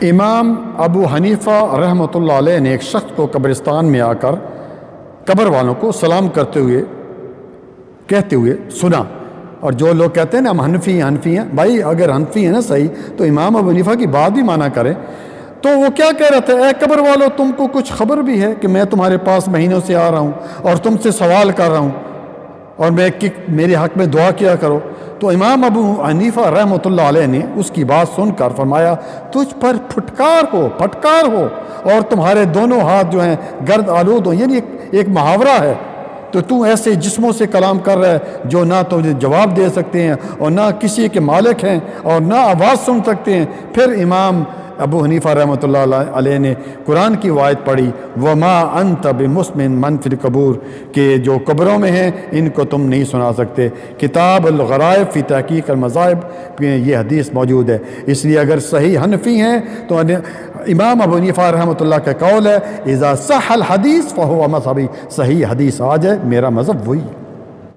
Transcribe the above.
امام ابو حنیفہ رحمۃ اللہ علیہ نے ایک شخص کو قبرستان میں آ کر قبر والوں کو سلام کہتے ہوئے سنا. اور جو لوگ کہتے ہیں نا ہم حنفی ہیں بھائی اگر حنفی ہیں نا صحیح تو امام ابو حنیفہ کی بات بھی مانا کریں. تو وہ کیا کہہ رہا تھا، اے قبر والو تم کو کچھ خبر بھی ہے کہ میں تمہارے پاس مہینوں سے آ رہا ہوں اور تم سے سوال کر رہا ہوں اور میرے حق میں دعا کیا کرو. تو امام ابو حنیفہ رحمۃ اللہ علیہ نے اس کی بات سن کر فرمایا تجھ پر پھٹکار ہو اور تمہارے دونوں ہاتھ جو ہیں گرد آلود ہوں. یعنی ایک محاورہ ہے. تو ایسے جسموں سے کلام کر رہا ہے جو نہ تو جواب دے سکتے ہیں اور نہ کسی کے مالک ہیں اور نہ آواز سن سکتے ہیں. پھر امام ابو حنیفہ رحمۃ اللہ علیہ نے قرآن کی آیت پڑھی وما انت بمسمع من فی القبور کہ جو قبروں میں ہیں ان کو تم نہیں سنا سکتے. کتاب الغرائب فی تحقیق المذاہب یہ حدیث موجود ہے. اس لیے اگر صحیح حنفی ہیں تو امام ابو حنیفہ رحمۃ اللہ کا قول ہے اذا صح الحدیث فہو مذہبی، صحیح حدیث آ جائے میرا مذہب وہی.